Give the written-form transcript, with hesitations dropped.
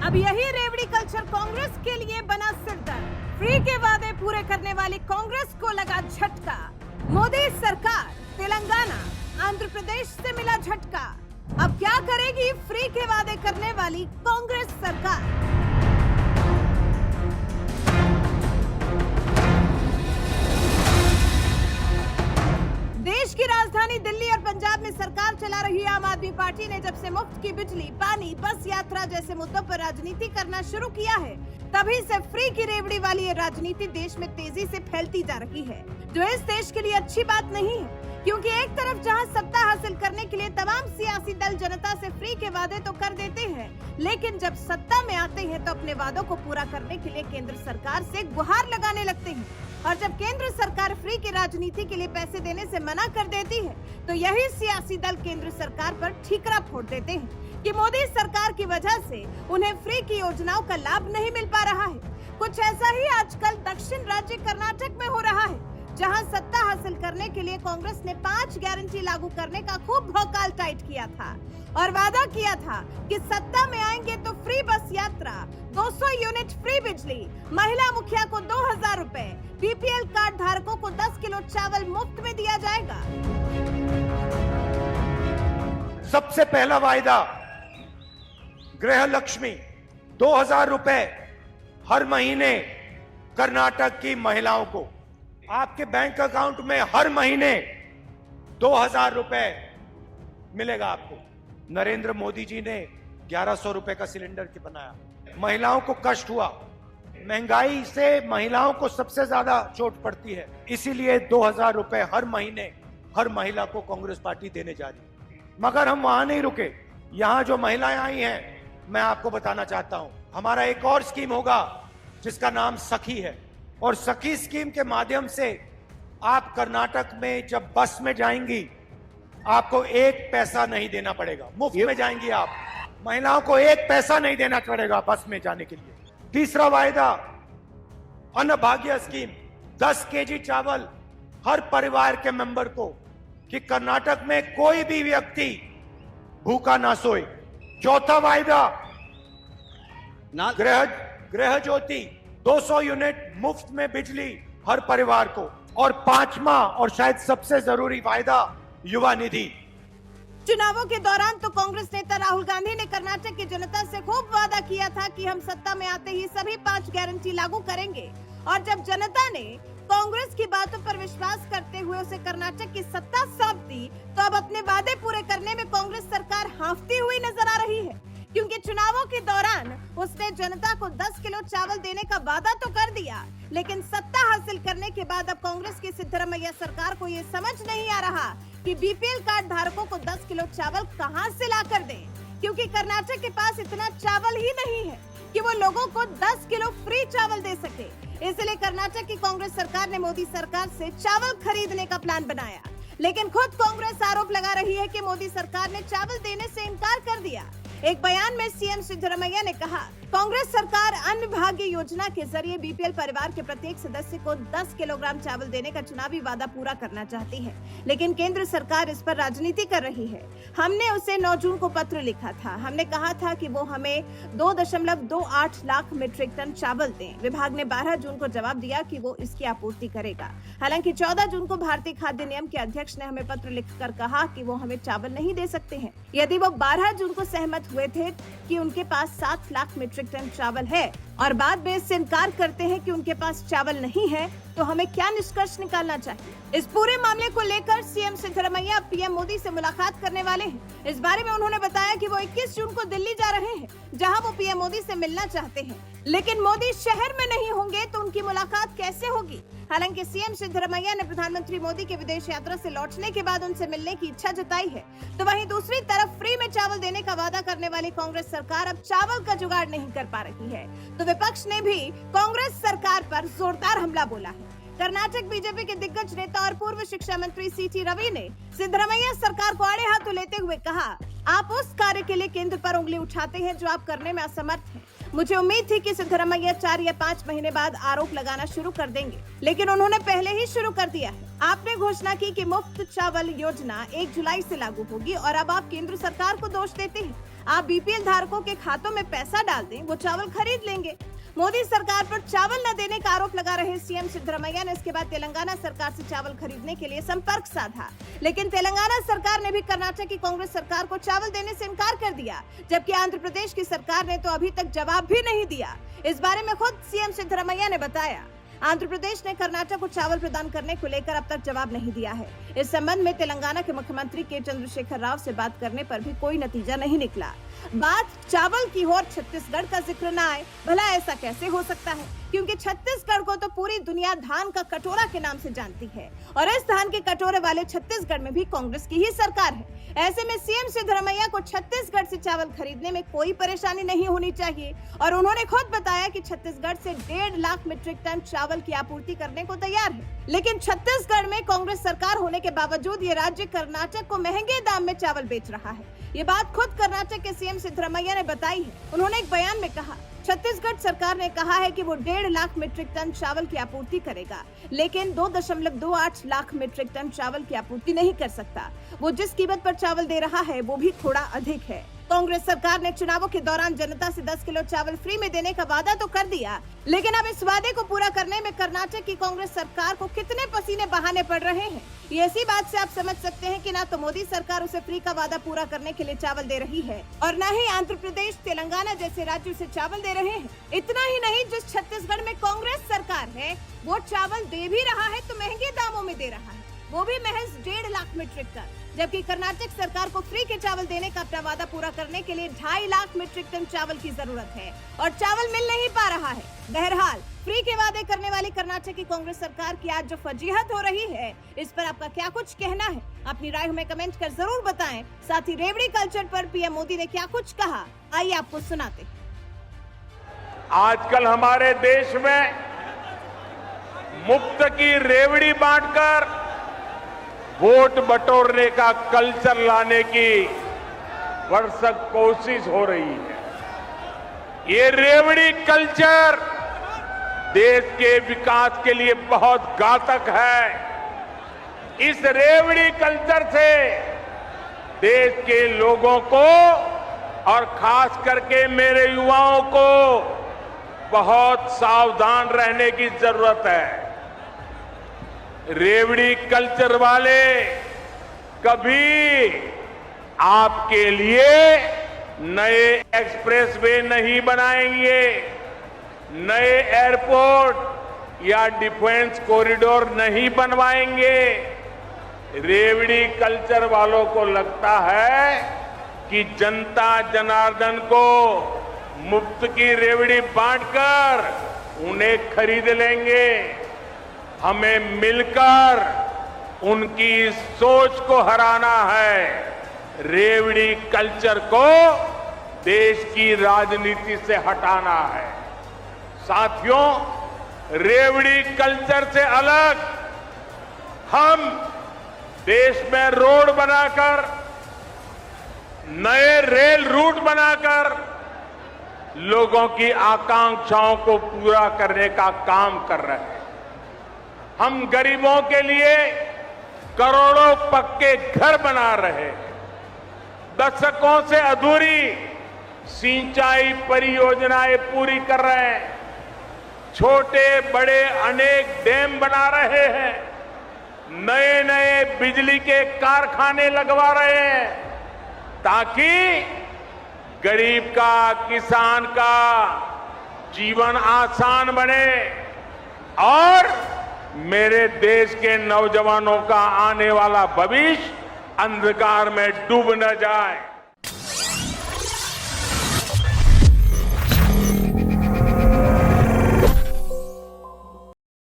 अब यही रेवड़ी कल्चर कांग्रेस के लिए बना सिरदर्द। फ्री के वादे पूरे करने वाली कांग्रेस को लगा झटका। मोदी सरकार तेलंगाना, आंध्र प्रदेश से मिला झटका। अब क्या करेगी फ्री के वादे करने वाली कांग्रेस सरकार? देश की राजधानी दिल्ली और पंजाब में सरकार चला रही आम आदमी पार्टी ने जब से मुफ्त की बिजली, पानी, बस यात्रा जैसे मुद्दों पर राजनीति करना शुरू किया है, तभी से फ्री की रेवड़ी वाली ये राजनीति देश में तेजी से फैलती जा रही है, जो इस देश के लिए अच्छी बात नहीं है। क्योंकि एक तरफ जहां सत्ता हासिल करने के लिए तमाम सियासी दल जनता से फ्री के वादे तो कर देते हैं, लेकिन जब सत्ता में आते हैं तो अपने वादों को पूरा करने के लिए केंद्र सरकार से गुहार लगाने लगते हैं। और जब केंद्र सरकार फ्री की राजनीति के लिए पैसे देने से मना कर देती है, तो यही सियासी दल केंद्र सरकार पर ठीकरा फोड़ देते हैं कि मोदी सरकार की वजह से उन्हें फ्री की योजनाओं का लाभ नहीं मिल पा रहा है। कुछ ऐसा ही आजकल दक्षिण राज्य कर्नाटक में हो रहा है, जहां सत्ता हासिल करने के लिए कांग्रेस ने 5 गारंटी लागू करने का खूब भौकाल टाइट किया था और वादा किया था कि सत्ता में आएंगे तो फ्री बस यात्रा, 200 यूनिट फ्री बिजली, महिला मुखिया को 2000 रुपए, बीपीएल कार्ड धारकों को 10 किलो चावल मुफ्त में दिया जाएगा। सबसे पहला वायदा गृह लक्ष्मी 2000 रुपए हर महीने कर्नाटक की महिलाओं को, आपके बैंक अकाउंट में हर महीने 2000 रुपए मिलेगा आपको। नरेंद्र मोदी जी ने 1100 रुपए का सिलेंडर की बनाया। महिलाओं को कष्ट हुआ, महंगाई से महिलाओं को सबसे ज्यादा चोट पड़ती है, इसीलिए 2000 रुपए हर महीने हर महिला को कांग्रेस पार्टी देने जा रही है। मगर हम वहां नहीं रुके, यहां जो महिलाएं आई हैं, मैं आपको बताना चाहता हूं, हमारा एक और स्कीम होगा जिसका नाम सखी है, और सखी स्कीम के माध्यम से आप कर्नाटक में जब बस में जाएंगी, आपको 1 पैसा नहीं देना पड़ेगा, मुफ्त में जाएंगी आप। महिलाओं को 1 पैसा नहीं देना पड़ेगा बस में जाने के लिए। तीसरा वायदा अन्न भाग्य स्कीम, 10 केजी चावल हर परिवार के मेंबर को, कि कर्नाटक में कोई भी व्यक्ति भूखा ना सोए। चौथा वायदा गृह ज्योति, 200 यूनिट मुफ्त में बिजली हर परिवार को। और 5वां और शायद सबसे जरूरी वायदा युवा निधि। चुनावों के दौरान तो कांग्रेस नेता राहुल गांधी ने कर्नाटक की जनता से खूब वादा किया था कि हम सत्ता में आते ही सभी 5 गारंटी लागू करेंगे, और जब जनता ने कांग्रेस की बातों पर विश्वास करते हुए उसे कर्नाटक की सत्ता सौंप दी, तो अब अपने वादे पूरे करने में कांग्रेस सरकार हांफती हुई नजर आ रही है। क्योंकि चुनावों के दौरान उसने जनता को 10 किलो चावल देने का वादा तो कर दिया, लेकिन सत्ता हासिल करने के बाद अब कांग्रेस की सिद्धरामैया सरकार को ये समझ नहीं आ रहा कि बीपीएल कार्ड धारकों को 10 किलो चावल कहां से ला कर दें, क्योंकि कर्नाटक के पास इतना चावल ही नहीं है कि वो लोगों को 10 किलो फ्री चावल दे सके। इसलिए कर्नाटक की कांग्रेस सरकार ने मोदी सरकार से चावल खरीदने का प्लान बनाया, लेकिन खुद कांग्रेस आरोप लगा रही है कि मोदी सरकार ने चावल देने से इनकार कर दिया। एक बयान में सीएम सिद्धरामैया ने कहा, कांग्रेस सरकार अन्न भाग्य योजना के जरिए बीपीएल परिवार के प्रत्येक सदस्य को 10 किलोग्राम चावल देने का चुनावी वादा पूरा करना चाहती है, लेकिन केंद्र सरकार इस पर राजनीति कर रही है। हमने उसे 9 जून को पत्र लिखा था। हमने कहा था कि वो हमें 2.28 लाख मीट्रिक टन चावल दें। विभाग ने 12 जून को जवाब दिया कि वो इसकी आपूर्ति करेगा। हालांकि 14 जून को भारतीय खाद्य निगम के अध्यक्ष ने हमें पत्र लिखकर कहा कि वो हमें चावल नहीं दे सकते हैं। यदि वो 12 जून को सहमत हुए थे कि उनके पास 7 लाख मीट्रिक टन चावल है और बाद में इससे इनकार करते हैं कि उनके पास चावल नहीं है, तो हमें क्या निष्कर्ष निकालना चाहिए? इस पूरे मामले को लेकर सीएम सिद्धरामैया पीएम मोदी से मुलाकात करने वाले हैं। इस बारे में उन्होंने बताया कि वो 21 जून को दिल्ली जा रहे हैं, जहां वो पीएम मोदी से मिलना चाहते हैं, लेकिन मोदी शहर में नहीं होंगे तो उनकी मुलाकात कैसे होगी? हालांकि सीएम सिद्धरामैया ने प्रधानमंत्री मोदी के विदेश यात्रा से लौटने के बाद उनसे मिलने की इच्छा जताई है, तो वहीं दूसरी तरफ फ्री में चावल देने का वादा करने वाली कांग्रेस सरकार अब चावल का जुगाड़ नहीं कर पा रही है, तो विपक्ष ने भी कांग्रेस सरकार पर जोरदार हमला बोला है। कर्नाटक बीजेपी के दिग्गज नेता और पूर्व शिक्षा मंत्री सीटी रवि ने सिद्धरामैया सरकार को आड़े हाथों लेते हुए कहा, आप उस कार्य के लिए केंद्र पर उंगली उठाते हैं जो आप करने में असमर्थ हैं। मुझे उम्मीद थी कि सिद्धरामैया 4 या 5 महीने बाद आरोप लगाना शुरू कर देंगे, लेकिन उन्होंने पहले ही शुरू कर दिया है। आपने घोषणा की कि मुफ्त चावल योजना 1 जुलाई से लागू होगी और अब आप केंद्र सरकार को दोष देते हैं। आप बीपीएल धारकों के खातों में पैसा डाल दें, वो चावल खरीद लेंगे। मोदी सरकार पर चावल न देने का आरोप लगा रहे सीएम सिद्धरामैया ने इसके बाद तेलंगाना सरकार से चावल खरीदने के लिए संपर्क साधा, लेकिन तेलंगाना सरकार ने भी कर्नाटक की कांग्रेस सरकार को चावल देने से इनकार कर दिया, जबकि आंध्र प्रदेश की सरकार ने तो अभी तक जवाब भी नहीं दिया। इस बारे में खुद सीएम सिद्धरामैया ने बताया, आंध्र प्रदेश ने कर्नाटक को चावल प्रदान करने को लेकर अब तक जवाब नहीं दिया है। इस संबंध में तेलंगाना के मुख्यमंत्री के चंद्रशेखर राव से बात करने पर भी कोई नतीजा नहीं निकला। बात चावल की और छत्तीसगढ़ का जिक्र न आए, भला ऐसा कैसे हो सकता है? क्योंकि छत्तीसगढ़ को तो पूरी दुनिया धान का कटोरा के नाम से जानती है और इस धान के कटोरे वाले छत्तीसगढ़ में भी कांग्रेस की ही सरकार है। ऐसे में सीएम सिद्धरामैया को छत्तीसगढ़ से चावल खरीदने में कोई परेशानी नहीं होनी चाहिए और उन्होंने खुद बताया कि छत्तीसगढ़ से 1.5 लाख मीट्रिक टन चावल की आपूर्ति करने को तैयार है। लेकिन छत्तीसगढ़ में कांग्रेस सरकार होने के बावजूद ये राज्य कर्नाटक को महंगे दाम में चावल बेच रहा है। ये बात खुद कर्नाटक के सीएम सिद्धरामैया ने बताई है। उन्होंने एक बयान में कहा, छत्तीसगढ़ सरकार ने कहा है कि वो 1.5 लाख मीट्रिक टन चावल की आपूर्ति करेगा, लेकिन 2.28 लाख मीट्रिक टन चावल की आपूर्ति नहीं कर सकता। वो जिस कीमत पर चावल दे रहा है वो भी थोड़ा अधिक है। कांग्रेस सरकार ने चुनावों के दौरान जनता से 10 किलो चावल फ्री में देने का वादा तो कर दिया, लेकिन अब इस वादे को पूरा करने में कर्नाटक की कांग्रेस सरकार को कितने पसीने बहाने पड़ रहे हैं, ये ऐसी बात से आप समझ सकते हैं कि ना तो मोदी सरकार उसे फ्री का वादा पूरा करने के लिए चावल दे रही है और न ही आंध्र प्रदेश, तेलंगाना जैसे राज्यों से चावल दे रहे हैं। इतना ही नहीं, जिस छत्तीसगढ़ में कांग्रेस सरकार है वो चावल दे भी रहा है तो महंगे दामों में दे रहा है, वो भी महज 1.5 लाख मीट्रिक टन, जबकि कर्नाटक सरकार को फ्री के चावल देने का अपना वादा पूरा करने के लिए 2.5 लाख मीट्रिक टन चावल की जरूरत है और चावल मिल नहीं पा रहा है। बहरहाल, फ्री के वादे करने वाली कर्नाटक की कांग्रेस सरकार की आज जो फजीहत हो रही है, इस पर आपका क्या कुछ कहना है? अपनी राय हमें कमेंट कर जरूर बताएं। साथ ही रेवड़ी कल्चर पर पीएम मोदी ने क्या कुछ कहा, आइए आपको सुनाते हैं। आजकल हमारे देश में मुफ्त की रेवड़ी बांटकर वोट बटोरने का कल्चर लाने की भरसक कोशिश हो रही है। ये रेवड़ी कल्चर देश के विकास के लिए बहुत घातक है। इस रेवड़ी कल्चर से देश के लोगों को और खास करके मेरे युवाओं को बहुत सावधान रहने की जरूरत है। रेवड़ी कल्चर वाले कभी आपके लिए नए एक्सप्रेसवे नहीं बनाएंगे, नए एयरपोर्ट या डिफेंस कॉरिडोर नहीं बनवाएंगे। रेवड़ी कल्चर वालों को लगता है कि जनता जनार्दन को मुफ्त की रेवड़ी बांटकर उन्हें खरीद लेंगे। हमें मिलकर उनकी सोच को हराना है। रेवड़ी कल्चर को देश की राजनीति से हटाना है। साथियों, रेवड़ी कल्चर से अलग हम देश में रोड बनाकर, नए रेल रूट बनाकर लोगों की आकांक्षाओं को पूरा करने का काम कर रहे हैं। हम गरीबों के लिए करोड़ों पक्के घर बना रहे हैं। दशकों से अधूरी सिंचाई परियोजनाएं पूरी कर रहे हैं। छोटे बड़े अनेक डैम बना रहे हैं। नए नए बिजली के कारखाने लगवा रहे हैं ताकि गरीब का, किसान का जीवन आसान बने और मेरे देश के नौजवानों का आने वाला भविष्य अंधकार में डूब न जाए।